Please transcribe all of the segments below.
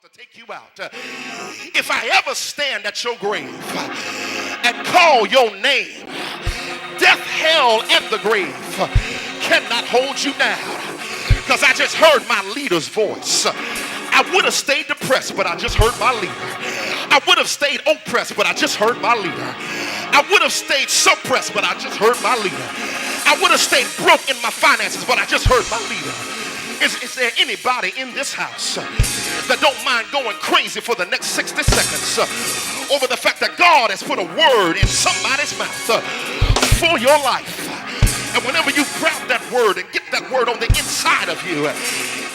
to take you out. If I ever stand at your grave and call your name, death, hell, and the grave cannot hold you down. Because I just heard my leader's voice. I would have stayed depressed, but I just heard my leader. I would have stayed oppressed, but I just heard my leader. I would have stayed suppressed, but I just heard my leader. I would have stayed broke in my finances, but I just heard my leader. Is there anybody in this house that don't mind going crazy for the next 60 seconds over the fact that God has put a word in somebody's mouth for your life? And whenever you grab that word and get that word on the inside of you,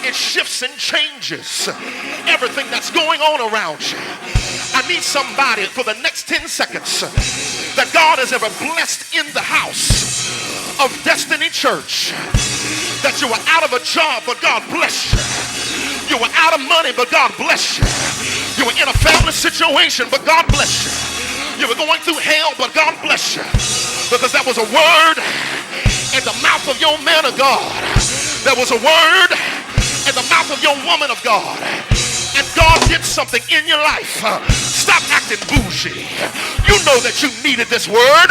it shifts and changes everything that's going on around you. I need somebody for the next 10 seconds that God has ever blessed in the house of Destiny Church. That you were out of a job, but God bless you. You were out of money, but God bless you. You were in a family situation, but God bless you. You were going through hell, but God bless you. Because that was a word in the mouth of your man of God. There was a word in the mouth of your woman of God. And God did something in your life. Stop acting bougie. You know that you needed this word.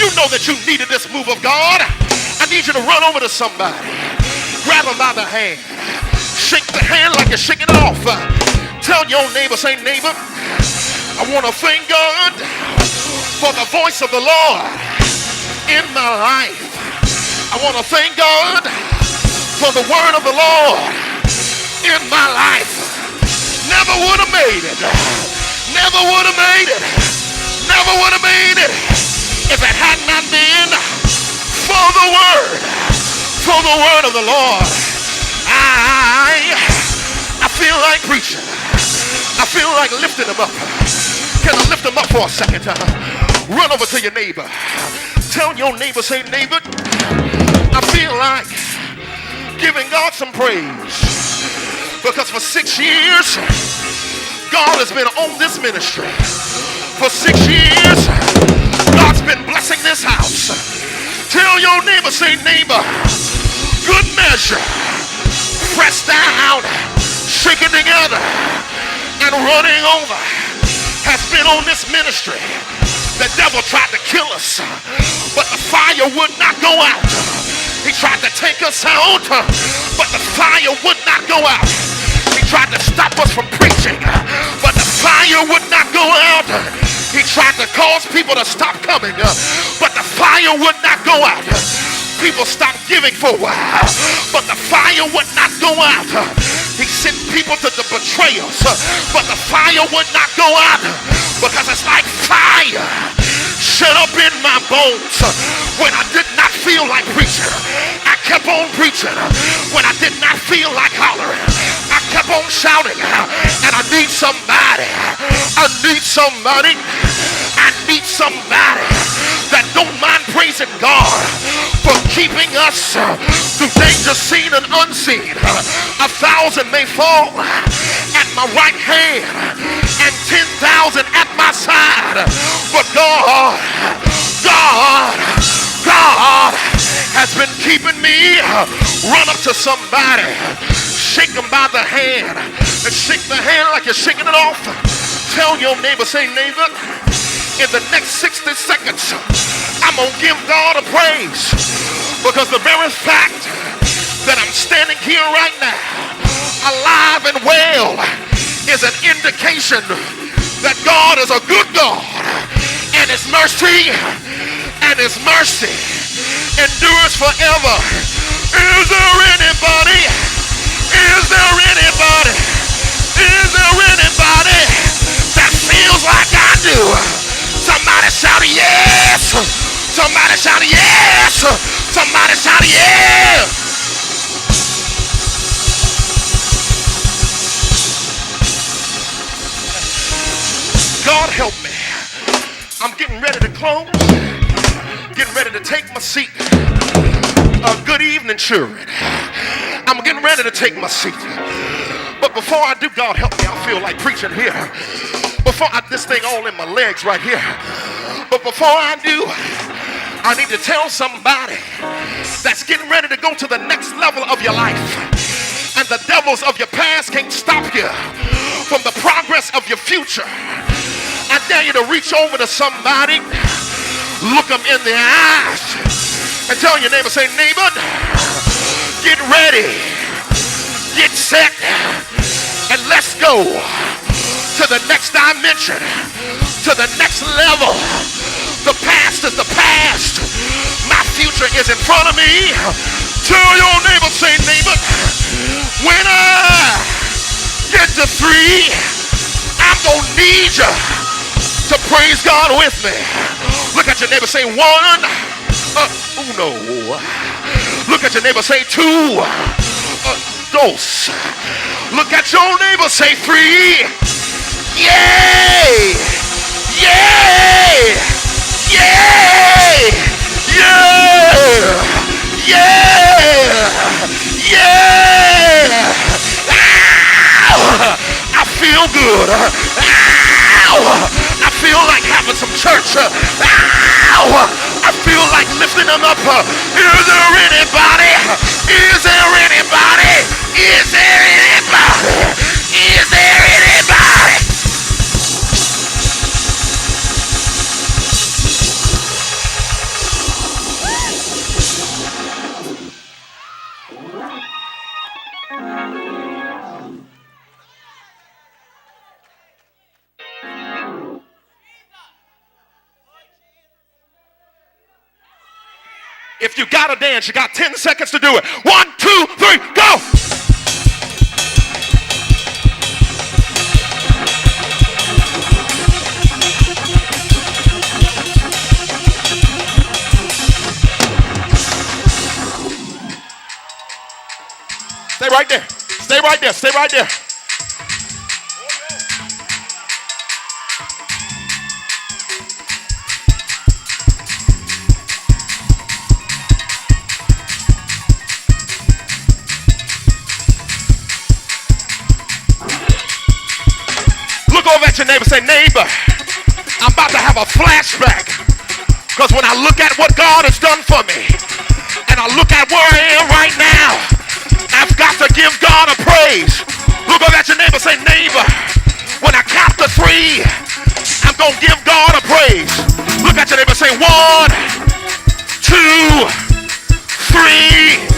You know that you needed this move of God. I need you to run over to somebody. Grab them by the hand. Shake the hand like you're shaking it off. Tell your neighbor, say, neighbor, I want to thank God for the voice of the Lord in my life. I want to thank God for the word of the Lord in my life. Never would have made it. Never would have made it. Never would have made it if it had not been for the word of the Lord. I feel like preaching. I feel like lifting them up. Can I lift them up for a second? Run over to your neighbor. Tell your neighbor, say, neighbor, I feel like giving God some praise. Because for 6 years, God has been on this ministry. For 6 years, God's been blessing this house. Tell your neighbor, say, neighbor, good measure, pressed down, shaken together, and running over, has been on this ministry. The devil tried to kill us, but the fire would not go out. He tried to take us out, but the fire would not go out. He tried to stop us from preaching, but the fire would not go out. He tried to cause people to stop coming, but the fire would not go out. People stopped giving for a while, but the fire would not go out. He sent people to betray us, but the fire would not go out. Because it's like fire shut up in my bones. When I did not feel like preaching, I kept on preaching. When I did not feel like hollering, I kept on shouting. And I need somebody. I need somebody. I need somebody that don't mind praising God for keeping us through danger seen and unseen. 1,000 may fall at my right hand and 10,000 at my side, but God has been keeping me. Run up to somebody, shake them by the hand, and shake the hand like you're shaking it off. Tell your neighbor, say, neighbor, in the next 60 seconds, I'm going to give God a praise. Because the very fact that I'm standing here right now, alive and well, is an indication that God is a good God. And his mercy endures forever. Is there anybody? Is there anybody? Is there anybody that feels like I do? Somebody shout yes. Somebody shout yes. Somebody shout yes. God help me. I'm getting ready to close. Getting ready to take my seat. Good evening, children. I'm getting ready to take my seat. But before I do, God help me, I feel like preaching here. This thing all in my legs right here. But before I do, I need to tell somebody that's getting ready to go to the next level of your life. And the devils of your past can't stop you from the progress of your future. I dare you to reach over to somebody, look them in the eyes, and tell your neighbor, say, neighbor, get ready, get set, and let's go to the next dimension, to the next level. The past is the past. My future is in front of me. Tell your neighbor, say, neighbor, when I get to 3, I'm going to need you to praise God with me. Look at your neighbor, say 1, uno. Look at your neighbor, say 2, dos. Look at your neighbor, say 3, yay, yay, yay, yeah, yeah, yeah. Ow, I feel good. Ow, I feel like having some church. Ow, I feel like lifting them up. Is there anybody? Is there anybody? Is there anybody? Is there anybody? If you gotta dance, you got 10 seconds to do it. 1, 2, 3, go! Stay right there. Stay right there. Stay right there. Look over at your neighbor, say, neighbor, I'm about to have a flashback. Because when I look at what God has done for me, and I look at where I am right now, I've got to give God a praise. Look over at your neighbor, say, neighbor, when I count to 3, I'm going to give God a praise. Look at your neighbor, say 1, 2, 3.